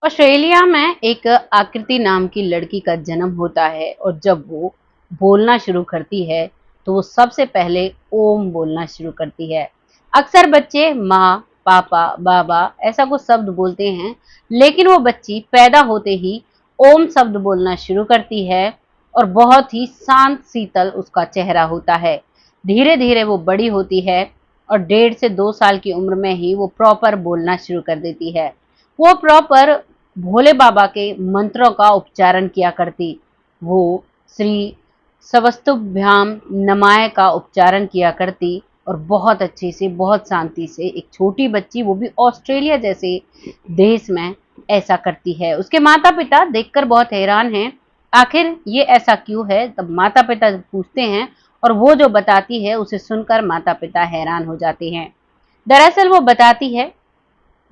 Australia में एक आकृति नाम की लड़की का जन्म होता है और जब वो बोलना शुरू करती है तो वो सबसे पहले ओम बोलना शुरू करती है। अक्सर बच्चे माँ, पापा, बाबा ऐसा कुछ शब्द बोलते हैं, लेकिन वो बच्ची पैदा होते ही ओम शब्द बोलना शुरू करती है और बहुत ही शांत शीतल उसका चेहरा होता है। धीरे धीरे वो बड़ी होती है और 1.5 से 2 साल की उम्र में ही वो प्रॉपर बोलना शुरू कर देती है। वो प्रॉपर भोले बाबा के मंत्रों का उच्चारण किया करती। वो श्री सवस्तुभ्याम नमाय का उच्चारण किया करती और बहुत अच्छे से, बहुत शांति से एक छोटी बच्ची, वो भी ऑस्ट्रेलिया जैसे देश में ऐसा करती है। उसके माता पिता देखकर बहुत हैरान हैं, आखिर ये ऐसा क्यों है। तब माता पिता पूछते हैं और वो जो बताती है उसे सुनकर माता पिता हैरान हो जाते हैं। दरअसल वो बताती है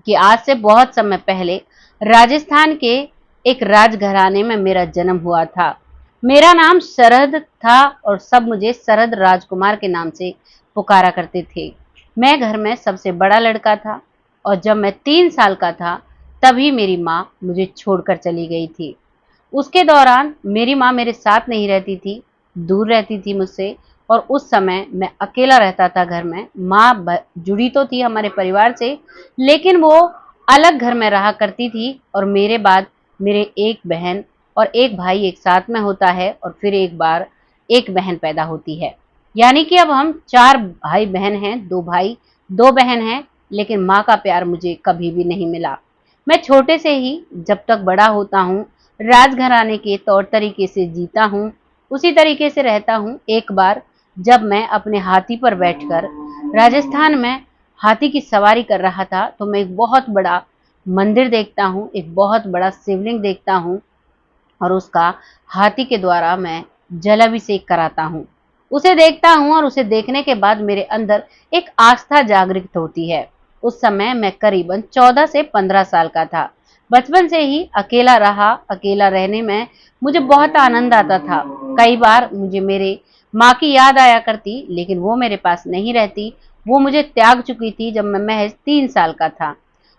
कि आज से बहुत समय पहले राजस्थान के एक राजघराने में मेरा जन्म हुआ था। मेरा नाम शरद था और सब मुझे शरद राजकुमार के नाम से पुकारा करते थे। मैं घर में सबसे बड़ा लड़का था और जब मैं 3 साल का था तभी मेरी माँ मुझे छोड़कर चली गई थी। उसके दौरान मेरी माँ मेरे साथ नहीं रहती थी, दूर रहती थी मुझसे और उस समय मैं अकेला रहता था घर में। माँ जुड़ी तो थी हमारे परिवार से, लेकिन वो अलग घर में रहा करती थी और मेरे बाद मेरे एक बहन और एक भाई एक साथ में होता है और फिर एक बार एक बहन पैदा होती है। यानी कि अब हम 4 भाई बहन हैं, 2 भाई 2 बहन हैं, लेकिन माँ का प्यार मुझे कभी भी नहीं मिला। मैं छोटे से ही जब तक बड़ा होता हूँ राजघराने के तौर तरीके से जीता हूँ, उसी तरीके से रहता हूँ। एक बार जब मैं अपने हाथी पर बैठकर राजस्थान में हाथी की सवारी कर रहा था तो मैं एक बहुत बड़ा मंदिर देखता हूँ, एक बहुत बड़ा शिवलिंग देखता हूँ और उसका हाथी के द्वारा मैं जलाभिषेक कराता हूँ। उसे देखता हूँ और उसे देखने के बाद मेरे अंदर एक आस्था जागृत होती है। उस समय मैं करीबन 14 से 15 साल का था। बचपन से ही अकेला रहा, अकेला रहने में मुझे बहुत आनंद आता था। कई बार मुझे मेरे माँ की याद आया करती, लेकिन वो मेरे पास नहीं रहती। वो मुझे त्याग चुकी थी जब मैं महज 3 साल का था।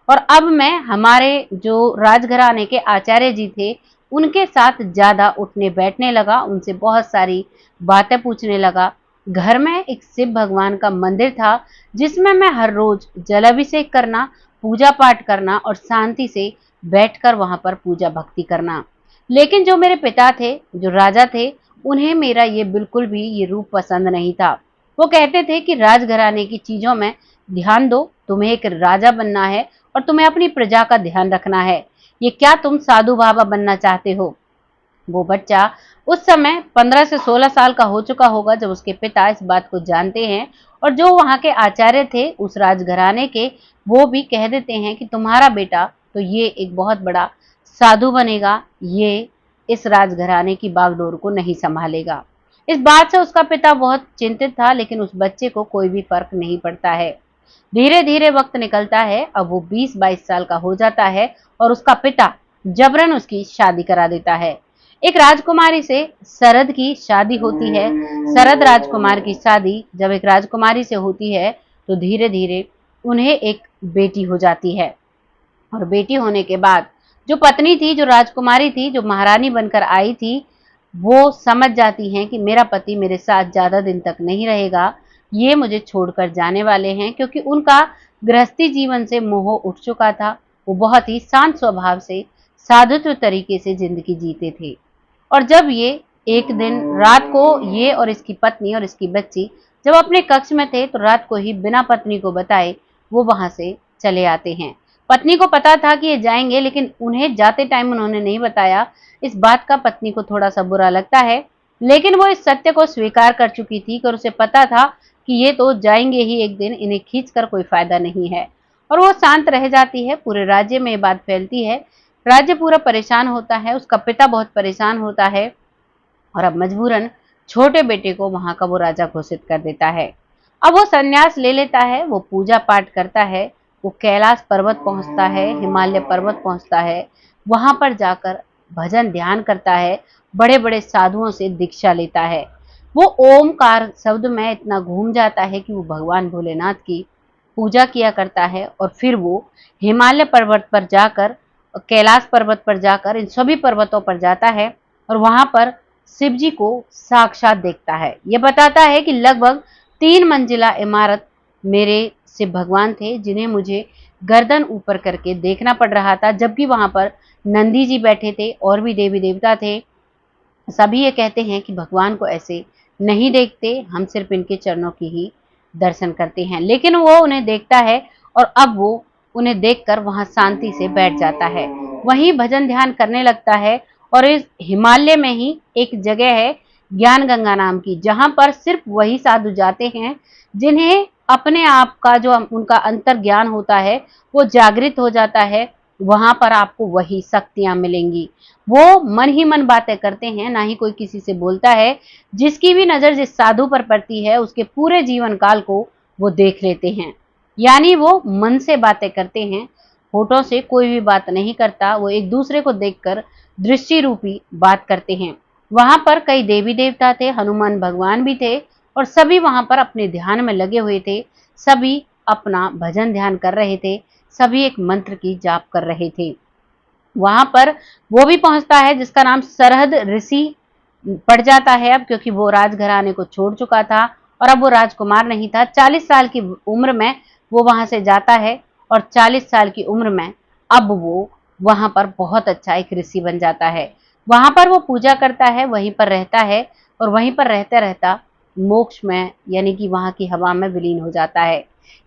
और अब मैं हमारे जो राजघराने के आचार्य जी थे उनके साथ ज्यादा उठने बैठने लगा, उनसे बहुत सारी बातें पूछने लगा। घर में एक शिव भगवान का मंदिर था जिसमें मैं हर रोज जलाभिषेक करना, पूजा पाठ करना और शांति से बैठकर वहां पर पूजा भक्ति करना। लेकिन जो मेरे पिता थे, जो राजा थे, उन्हें मेरा ये बिल्कुल भी ये रूप पसंद नहीं था। वो कहते थे कि राजघराने की चीजों में ध्यान दो, तुम्हें एक राजा बनना है और तुम्हें अपनी प्रजा का ध्यान रखना है। ये क्या तुम साधु बाबा बनना चाहते हो। वो बच्चा उस समय 15 से 16 साल का हो चुका होगा जब उसके पिता इस बात को जानते हैं और जो वहां के आचार्य थे उस राजघराने के, वो भी कह देते हैं कि तुम्हारा बेटा तो ये एक बहुत बड़ा साधु बनेगा, ये इस राजघराने की बागडोर को नहीं संभालेगा। इस बात से उसका पिता बहुत चिंतित था, लेकिन उस बच्चे को कोई भी फर्क नहीं पड़ता है। धीरे धीरे वक्त निकलता है, अब वो 20-22 साल का हो जाता है और उसका पिता जबरन उसकी शादी करा देता है। एक राजकुमारी से शरद की शादी होती है। शरद राजकुमार की शादी जब एक राजकुमारी से होती है तो धीरे धीरे उन्हें एक बेटी हो जाती है और बेटी होने के बाद जो पत्नी थी, जो राजकुमारी थी, जो महारानी बनकर आई थी, वो समझ जाती हैं कि मेरा पति मेरे साथ ज्यादा दिन तक नहीं रहेगा, ये मुझे छोड़कर जाने वाले हैं, क्योंकि उनका गृहस्थी जीवन से मोह उठ चुका था। वो बहुत ही शांत स्वभाव से, साधुत्व तरीके से जिंदगी जीते थे। और जब ये एक दिन रात को ये और इसकी पत्नी और इसकी बच्ची जब अपने कक्ष में थे तो रात को ही बिना पत्नी को बताए वो वहां से चले आते हैं। पत्नी को पता था कि ये जाएंगे, लेकिन उन्हें जाते टाइम उन्होंने नहीं बताया। इस बात का पत्नी को थोड़ा सा बुरा लगता है, लेकिन वो इस सत्य को स्वीकार कर चुकी थी और उसे पता था कि ये तो जाएंगे ही एक दिन, इन्हें खींचकर कोई फायदा नहीं है। और वो शांत रह जाती है। पूरे राज्य में ये बात फैलती है, राज्य पूरा परेशान होता है, उसका पिता बहुत परेशान होता है और अब मजबूरन छोटे बेटे को वहां का वो राजा घोषित कर देता है। अब वो संन्यास ले लेता है, वो पूजा पाठ करता है, वो कैलाश पर्वत पहुंचता है, हिमालय पर्वत पहुंचता है, वहां पर जाकर भजन ध्यान करता है, बड़े बड़े साधुओं से दीक्षा लेता है। वो ओमकार शब्द में इतना घूम जाता है कि वो भगवान भोलेनाथ की पूजा किया करता है और फिर वो हिमालय पर्वत पर जाकर कैलाश पर्वत पर जाकर इन सभी पर्वतों पर जाता है और वहां पर शिव जी को साक्षात देखता है। ये बताता है कि लगभग 3 मंजिला इमारत मेरे शिव भगवान थे, जिन्हें मुझे गर्दन ऊपर करके देखना पड़ रहा था, जबकि वहां पर नंदी जी बैठे थे और भी देवी देवता थे। सभी ये कहते हैं कि भगवान को ऐसे नहीं देखते, हम सिर्फ इनके चरणों की ही दर्शन करते हैं। लेकिन वो उन्हें देखता है और अब वो उन्हें देखकर वहां शांति से बैठ जाता है, वहीं भजन ध्यान करने लगता है। और इस हिमालय में ही एक जगह है ज्ञान गंगा नाम की, जहां पर सिर्फ वही साधु जाते हैं जिन्हें अपने आप का जो उनका अंतर ज्ञान होता है वो जागृत हो जाता है। वहां पर आपको वही शक्तियां मिलेंगी। वो मन ही मन बातें करते हैं, ना ही कोई किसी से बोलता है। जिसकी भी नजर जिस साधु पर पड़ती है उसके पूरे जीवन काल को वो देख लेते हैं। यानी वो मन से बातें करते हैं, होठों से कोई भी बात नहीं करता। वो एक दूसरे को देखकर दृष्टि रूपी बात करते हैं। वहां पर कई देवी देवता थे, हनुमान भगवान भी थे और सभी वहां पर अपने ध्यान में लगे हुए थे। सभी अपना भजन ध्यान कर रहे थे, सभी एक मंत्र की जाप कर रहे थे। वहां पर वो भी पहुंचता है जिसका नाम सरहद ऋषि पड़ जाता है अब, क्योंकि वो राजघराने को छोड़ चुका था और अब वो राजकुमार नहीं था। 40 साल की उम्र में वो वहां से जाता है और 40 साल की उम्र में अब वो वहां पर बहुत अच्छा एक ऋषि बन जाता है। वहां पर वो पूजा करता है, वहीं पर रहता है और वहीं पर रहता रहता मोक्ष में यानी कि वहां की हवा में विलीन हो जाता है।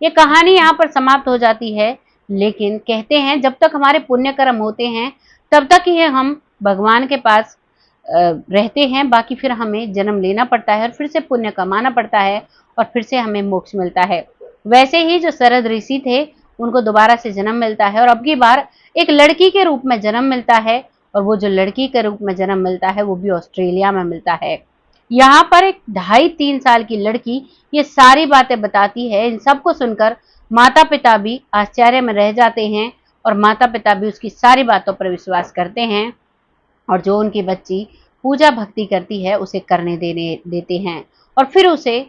ये कहानी यहाँ पर समाप्त हो जाती है। लेकिन कहते हैं जब तक हमारे पुण्य कर्म होते हैं तब तक ही हम भगवान के पास रहते हैं, बाकी फिर हमें जन्म लेना पड़ता है और फिर से पुण्य कमाना पड़ता है और फिर से हमें मोक्ष मिलता है। वैसे ही जो शरद ऋषि थे उनको दोबारा से जन्म मिलता है और अब की बार एक लड़की के रूप में जन्म मिलता है और वो जो लड़की के रूप में जन्म मिलता है वो भी ऑस्ट्रेलिया में मिलता है। यहाँ पर एक 2.5-3 साल की लड़की ये सारी बातें बताती है। इन सबको सुनकर माता पिता भी आश्चर्य में रह जाते हैं और माता पिता भी उसकी सारी बातों पर विश्वास करते हैं और जो उनकी बच्ची पूजा भक्ति करती है उसे करने देते हैं और फिर उसे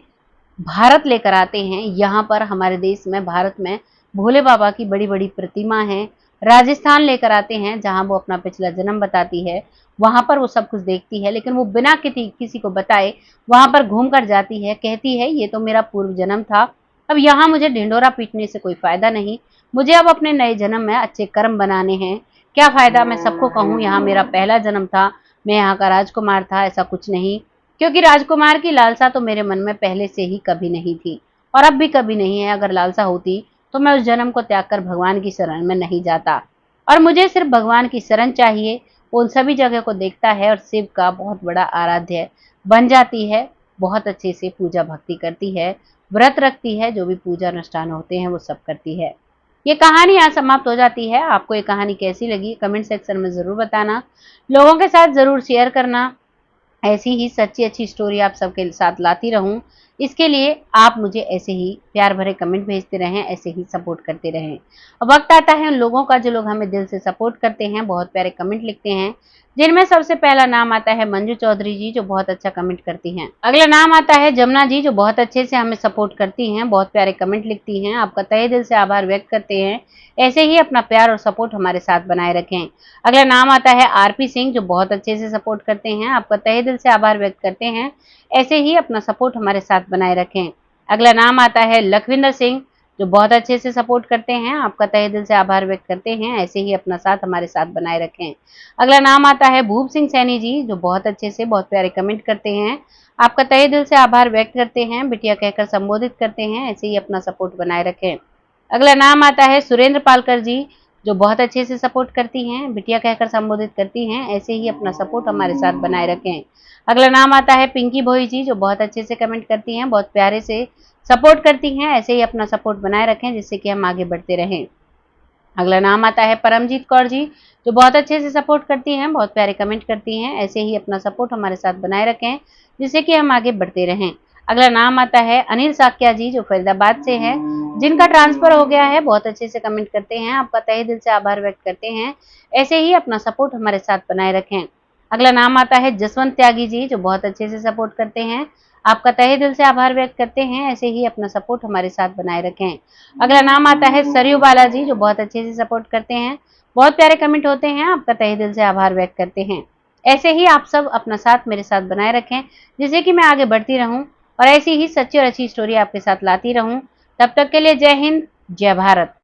भारत लेकर आते हैं। यहाँ पर हमारे देश में भारत में भोले बाबा की बड़ी बड़ी प्रतिमा है। राजस्थान लेकर आते हैं जहाँ वो अपना पिछला जन्म बताती है, वहां पर वो सब कुछ देखती है, लेकिन वो बिना किसी को बताए वहां पर घूम कर जाती है। कहती है ये तो मेरा पूर्व जन्म था, अब यहाँ मुझे ढिंडोरा पीटने से कोई फायदा नहीं, मुझे अब अपने नए जन्म में अच्छे कर्म बनाने हैं। क्या फायदा मैं सबको कहूँ यहाँ मेरा पहला जन्म था, मैं यहाँ का राजकुमार था, ऐसा कुछ नहीं। क्योंकि राजकुमार की लालसा तो मेरे मन में पहले से ही कभी नहीं थी और अब भी कभी नहीं है। अगर लालसा होती तो मैं उस जन्म को त्याग कर भगवान की शरण में नहीं जाता और मुझे सिर्फ भगवान की शरण चाहिए। उन सभी जगह को देखता है और शिव का बहुत बड़ा आराध्य बन जाती है। बहुत अच्छे से पूजा भक्ति करती है, व्रत रखती है, जो भी पूजा अनुष्ठान होते हैं वो सब करती है। ये कहानी यहाँ समाप्त हो जाती है। आपको ये कहानी कैसी लगी कमेंट सेक्शन में जरूर बताना, लोगों के साथ जरूर शेयर करना। ऐसी ही सच्ची अच्छी स्टोरी आप सबके साथ लाती रहूं, इसके लिए आप मुझे ऐसे ही प्यार भरे कमेंट भेजते रहें, ऐसे ही सपोर्ट करते रहें। अब वक्त आता है उन लोगों का जो लोग हमें दिल से सपोर्ट करते हैं, बहुत प्यारे कमेंट लिखते हैं, जिनमें सबसे पहला नाम आता है मंजू चौधरी जी, जो बहुत अच्छा कमेंट करती हैं। अगला नाम आता है जमुना जी, जो बहुत अच्छे से हमें सपोर्ट करती हैं, बहुत प्यारे कमेंट लिखती हैं। आपका तहे दिल से आभार व्यक्त करते हैं। ऐसे ही अपना प्यार और सपोर्ट हमारे साथ बनाए रखें। अगला नाम आता है आरपी सिंह, जो बहुत अच्छे से सपोर्ट करते हैं। आपका तहे दिल से आभार व्यक्त करते हैं। ऐसे ही अपना सपोर्ट हमारे साथ बनाए रखें। अगला नाम आता है लखविंदर सिंह, जो बहुत अच्छे से सपोर्ट करते हैं। आपका तहे दिल से आभार व्यक्त करते हैं। ऐसे ही अपना साथ हमारे साथ बनाए रखें। अगला नाम आता है भूप सिंह सैनी जी, जो बहुत अच्छे से बहुत प्यारे कमेंट करते हैं। आपका तहे दिल से आभार व्यक्त करते हैं, बिटिया कहकर संबोधित करते हैं। ऐसे ही अपना सपोर्ट बनाए रखें। अगला नाम आता है सुरेंद्र पालकर जी, जो बहुत अच्छे से सपोर्ट करती हैं, बिटिया कहकर संबोधित करती हैं। ऐसे ही अपना सपोर्ट हमारे साथ बनाए रखें। अगला नाम आता है पिंकी भोई जी, जो बहुत अच्छे से कमेंट करती हैं, बहुत प्यारे से सपोर्ट करती हैं। ऐसे ही अपना सपोर्ट बनाए रखें जिससे कि हम आगे बढ़ते रहें। अगला नाम आता है परमजीत कौर जी, जो बहुत अच्छे से सपोर्ट करती हैं, बहुत प्यारे कमेंट करती हैं। ऐसे ही अपना सपोर्ट हमारे साथ बनाए रखें जिससे कि हम आगे बढ़ते रहें। अगला नाम आता है अनिल साक्या जी, जो फरीदाबाद से हैं, जिनका ट्रांसफर हो गया है, बहुत अच्छे से कमेंट करते हैं। आपका तहे दिल से आभार व्यक्त करते हैं। ऐसे ही अपना सपोर्ट हमारे साथ बनाए रखें। अगला नाम आता है जसवंत त्यागी जी, जो बहुत अच्छे से सपोर्ट करते हैं। आपका तहे दिल से आभार व्यक्त करते हैं। ऐसे ही अपना सपोर्ट हमारे साथ बनाए रखें। अगला नाम आता है सरयू बाला जी, जो बहुत अच्छे से सपोर्ट करते हैं, बहुत प्यारे कमेंट होते हैं, आपका तहे दिल से आभार व्यक्त करते हैं। ऐसे ही आप सब अपना साथ मेरे साथ बनाए रखें, जिससे कि मैं आगे बढ़ती रहूं और ऐसी ही सच्ची और अच्छी स्टोरी आपके साथ लाती रहूं। तब तक के लिए जय हिंद, जय भारत।